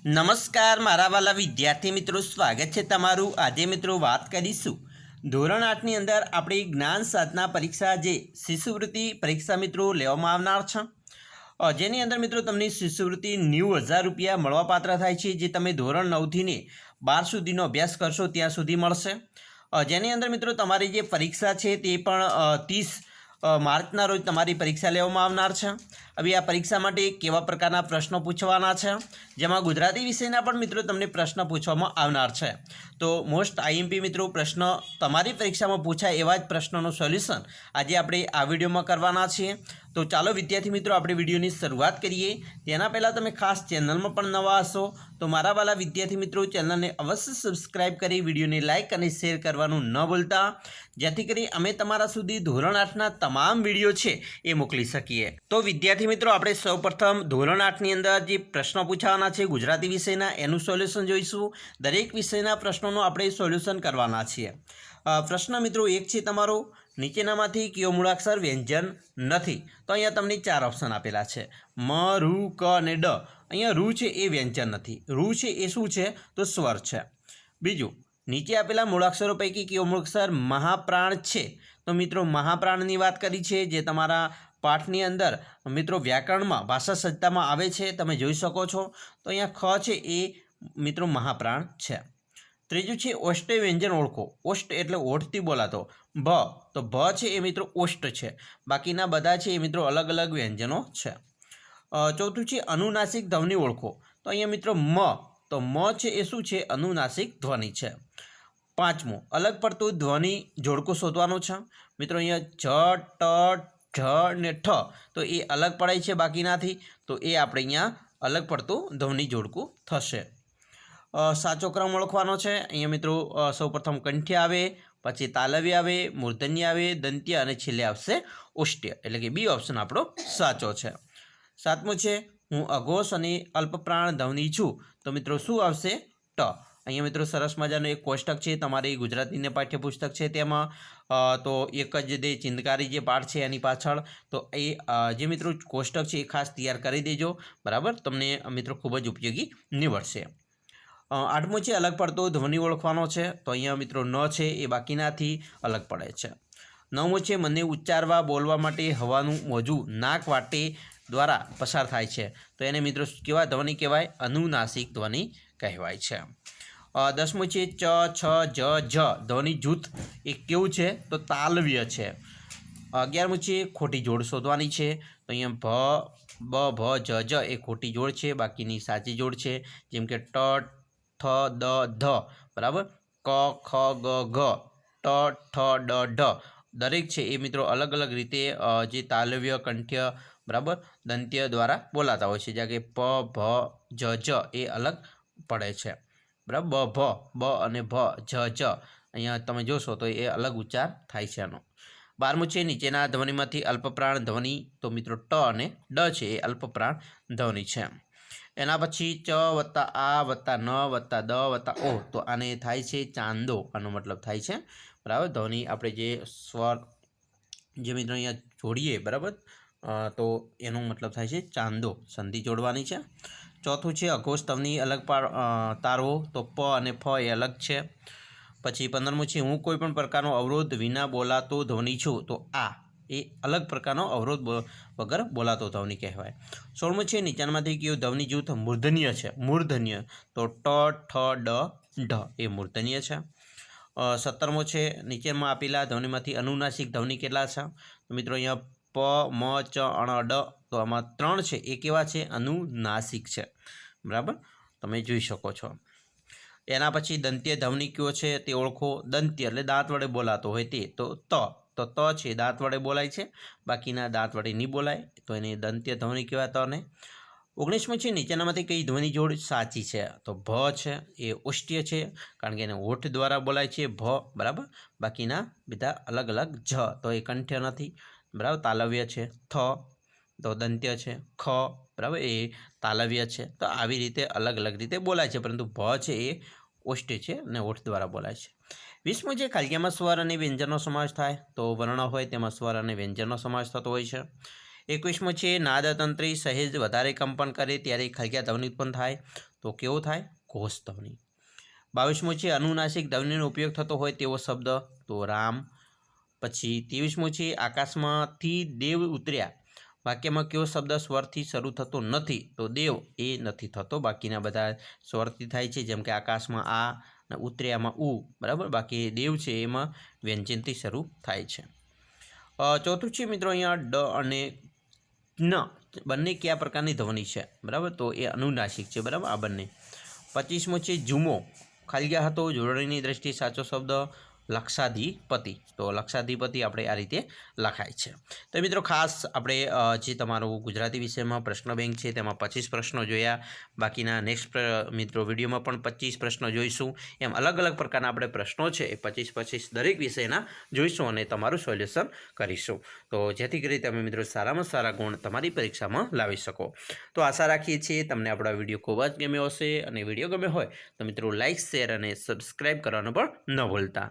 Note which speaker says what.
Speaker 1: નમસ્કાર મારા વાલા વિદ્યાર્થી મિત્રો, સ્વાગત છે તમારું। આજે મિત્રો વાત કરીશું ધોરણ 8ની અંદર આપણી જ્ઞાન સાધના પરીક્ષા જે શિષ્યવૃત્તિ પરીક્ષા મિત્રો લેવામાં આવનાર છે, જેની અંદર મિત્રો તમને શિષ્યવૃત્તિ 90,000 રૂપિયા મળવાપાત્ર થાય છે, જે તમે ધોરણ 9થી ને 12 સુધીનો અભ્યાસ કરશો ત્યાં સુધી મળશે। જેની અંદર મિત્રો તમારી જે પરીક્ષા છે તે પણ 30 માર્ચના રોજ તમારી પરીક્ષા લેવામાં આવનાર છે। હવે આ પરીક્ષા માટે કેવા પ્રકારના પ્રશ્નો પૂછવાના છે, જેમાં ગુજરાતી વિષયના પણ મિત્રો તમને પ્રશ્ન પૂછવામાં આવનાર છે। તો મોસ્ટ આઈએમપી મિત્રો પ્રશ્ન તમારી પરીક્ષામાં પૂછાય એવા જ પ્રશ્નોનું સોલ્યુશન આજે આપણે આ વિડીયોમાં કરવાના છીએ। તો ચાલો વિદ્યાર્થી મિત્રો આપણે વિડીયોની શરૂઆત કરીએ। તેના પહેલાં તમે ખાસ ચેનલમાં પણ નવા હશો તો મારા વાલા વિદ્યાર્થી મિત્રો ચેનલને અવશ્ય સબસ્ક્રાઇબ કરી વિડીયોને લાઇક અને શેર કરવાનું ન ભૂલતા, જેથી કરી અમે તમારા સુધી ધોરણ 8ના તમામ વિડીયો છે એ મોકલી શકીએ। તો વિદ્યાર્થી મિત્રો આપણે સૌપ્રથમ ધોરણ 8ની અંદર જે પ્રશ્નો પૂછાવાના છે ગુજરાતી વિષયના એનું સોલ્યુશન જોઈશું। દરેક વિષયના પ્રશ્નોનું આપણે સોલ્યુશન કરવાના છીએ। પ્રશ્ન મિત્રો એક છે તમારો, નીચેનામાંથી કયો મૂળાક્ષર વ્યંજન નથી? તો અહીંયા તમને 4 ઓપ્શન આપેલા છે, મ, રૂ, ક અને ડ। અહીંયા રૂ છે એ વ્યંજન નથી, રૂ છે એ શું છે તો સ્વર છે। બીજું, નીચે આપેલા મૂળાક્ષરો પૈકી કયો મૂળાક્ષર મહાપ્રાણ છે? તો મિત્રો મહાપ્રાણની વાત કરી છે, જે તમારા પાઠની અંદર મિત્રો વ્યાકરણમાં ભાષા સજ્જતામાં આવે છે, તમે જોઈ શકો છો। તો અહીંયા ખ છે એ મિત્રો મહાપ્રાણ છે। ત્રીજું છે ઓષ્ટ વ્યંજન ઓળખો। ઓષ્ટ એટલે ઓઠથી બોલાતો ભ, તો ભ છે એ મિત્રો ઓષ્ટ છે, બાકીના બધા છે એ મિત્રો અલગ અલગ વ્યંજનો છે। ચોથું છે અનુનાસિક ધ્વનિ ઓળખો। તો અહીંયા મિત્રો મ, તો મ છે એ શું છે અનુનાસિક ધ્વનિ છે। પાંચમું, અલગ પડતું ધ્વનિ જોડકું શોધવાનું છે। મિત્રો અહીંયા જ, ટ, ઢ ને ઠ, તો એ અલગ પડાય છે બાકીનાથી, તો એ આપણે અહીંયા અલગ પડતું ધ્વનિ જોડકું થશે। સાચો ક્રમ ઓળખવાનો છે। અહીંયા મિત્રો સૌપ્રથમ કંઠ્ય આવે, પછી તાલવ્ય આવે, મૂર્ધન્ય આવે, દંત્ય અને છેલ્લે આવશે ઓષ્ટ્ય, એટલે કે બી ઓપ્શન આપણો સાચો છે। સાતમું છે હું અઘોષ અને અલ્પપ્રાણ ધ્વનિ છું, તો મિત્રો શું આવશે ટ। અહીંયા મિત્રો સરસ મજાનું એક કોષ્ટક છે, તમારી ગુજરાતીને પાઠ્યપુસ્તક છે તેમાં, તો એક જ જે ચિંતકારી જે પાઠ છે એની પાછળ, તો એ જે મિત્રો કોષ્ટક છે એ ખાસ તૈયાર કરી દેજો, બરાબર, તમને મિત્રો ખૂબ જ ઉપયોગી નીવડશે। આઠમું છે અલગ પડતો ધ્વનિ ઓળખવાનો છે, તો અહીંયા મિત્રો ન છે એ બાકીનાથી અલગ પડે છે। નવમું છે મને ઉચ્ચારવા બોલવા માટે હવાનું મોજું નાક વાટે દ્વારા પસાર થાય છે, તો એને મિત્રો કેવા ધ્વનિ કહેવાય? અનુનાસિક ધ્વનિ કહેવાય છે। 10મું છે ચ, છ, જ, ઝ ધ્વનિ જૂથ એ કેવું છે? તો તાલવ્ય છે। 11મું છે ખોટી જોડ શોધવાની છે, તો અહીંયા ભ, બ, ભ, જ, જ એ ખોટી જોડ છે, બાકીની સાચી જોડ છે, જેમ કે ટ, ઠ, દ, ધ, બરાબર, ક, ખ, ગ, ઘ, ટ, ઠ, ડ, ઢ, દરેક છે એ મિત્રો અલગ અલગ રીતે જે તાલવ્ય, કંઠ્ય, બરાબર, દંત્ય દ્વારા બોલાતા હોય છે, જ્યાં કે પ, ભ, જ, જ એ અલગ પડે છે, બરાબર, બ, ભ, બ અને ભ, જ, જ અહીંયા તમે જોશો તો એ અલગ ઉચ્ચાર થાય છે આનો। 12મું છે નીચેના ધ્વનિમાંથી અલ્પપ્રાણ ધ્વનિ, તો મિત્રો ટ અને ડ છે એ અલ્પપ્રાણ ધ્વનિ છે। એના પછી ચ વત્તા આ વત્તા ન વત્તા દ વત્તા ઓ, તો આને થાય છે ચાંદો, આનો મતલબ થાય છે, બરાબર, ધ્વનિ આપણે જે સ્વર જે મિત્રો અહીંયા જોડીએ, બરાબર, તો એનો મતલબ થાય છે ચાંદો, સંધિ જોડવાની છે। ચોથું છે અઘોષ ધ્વનિ અલગ તારવો, તો પ અને ફ એ અલગ છે। પછી 15મું છે હું કોઈ પણ પ્રકારનો અવરોધ વિના બોલાતો ધ્વનિ છું, તો આ એ અલગ પ્રકારનો અવરોધ વગર બોલાતો ધ્વનિ કહેવાય। 16મું છે નીચેનામાંથી કયું ધ્વનિ જૂથ મૂર્ધન્ય છે? મૂર્ધન્ય, તો ટ, ઠ, ડ, ઢ એ મૂર્ધન્ય છે। 17મું છે નીચેમાં આપેલા ધ્વનિમાંથી અનુનાસિક ધ્વનિ કેટલા છે? તો મિત્રો અહીંયા પ, મ, ચ, અણ, ડ, તો આમાં 3 છે એ કેવા છે? અનુનાસિક છે, બરાબર, તમે જોઈ શકો છો। એના પછી દંત્ય ધ્વનિ કયો છે તે ઓળખો। દંત્ય એટલે દાંત વડે બોલાતો હોય તે, તો ત છે દાંત વડે બોલાય છે, બાકીના દાંત વડે નહીં બોલાય, તો એને દંત્ય ધ્વનિ કહેવાય તને। 19મું છે નીચેનામાંથી કઈ ધ્વનિ જોડ સાચી છે? તો ભ છે એ ઓષ્ટ્ય છે, કારણ કે એને હોઠ દ્વારા બોલાય છે ભ, બરાબર, બાકીના બધા અલગ અલગ જ, તો એ કંઠ્ય નથી, બરાબર, તાલવ્ય છે। થ, તો દંત્ય છે। ખ, બરાબર, એ તાલવ્ય છે। તો આવી રીતે અલગ અલગ રીતે બોલાય છે, પરંતુ ભ છે એ ઓષ્ટ્ય છે અને હોઠ દ્વારા બોલાય છે। 20મું છે ખાલિયામાં સ્વર અને વ્યંજનનો સમાવેશ થાય, તો વર્ણ હોય તેમાં સ્વર અને વ્યંજનનો સમાવેશ થતો હોય છે। 21મું છે નાદતંત્રી સહેજ વધારે કંપન કરે ત્યારે ખાલિયા ધ્વનિ ઉત્પન્ન થાય, તો કેવો થાય? ઘોષ ધ્વનિ. 22મો છે અનુનાસિક ધ્વનિનો ઉપયોગ થતો હોય તેવો શબ્દ, તો રામ. પછી 23મો છે આકાશમાંથી દેવ ઉતર્યા, વાક્યમાં કયો શબ્દ સ્વરથી શરૂ થતો નથી? તો દેવ એ નથી થતો, બાકીના બધા સ્વરથી થાય છે, જેમ કે આકાશમાં આ અને ઉતર્યામાં ઉ, બરાબર. બાકી દેવ છે એમાં વ્યંજનથી શરૂ થાય છે. ચોથું છે મિત્રો અહીંયા ડ અને ન બંને કયા પ્રકારની ધ્વનિ છે? બરાબર, તો એ અનુનાસિક છે, બરાબર, આ બંને. 25મો છે જુમો, ખાલી ગયા હતો, જોડણીની દ્રષ્ટિએ સાચો શબ્દ લક્ષાધિપતિ. તો લક્ષાધિપતિ આપણે આ રીતે લખાય છે. તો મિત્રો ખાસ આપણે જે તમારું ગુજરાતી વિષયમાં પ્રશ્ન બેંક છે તેમાં 25 પ્રશ્નો જોયા. બાકીના નેક્સ્ટ મિત્રો વિડીયોમાં પણ 25 પ્રશ્નો જોઈશું. એમ અલગ અલગ પ્રકારના આપણે પ્રશ્નો છે એ 25 દરેક વિષયના જોઈશું અને તમારું સોલ્યુશન કરીશું, તો જેથી કરી તમે મિત્રો સારામાં સારા ગુણ તમારી પરીક્ષામાં લાવી શકો. તો આશા રાખીએ છીએ તમને આપણો વિડીયો ખૂબ જ ગમ્યો હશે, અને વિડીયો ગમ્યો હોય તો મિત્રો લાઇક, શેર અને સબસ્ક્રાઈબ કરવાનું પણ ન ભૂલતા.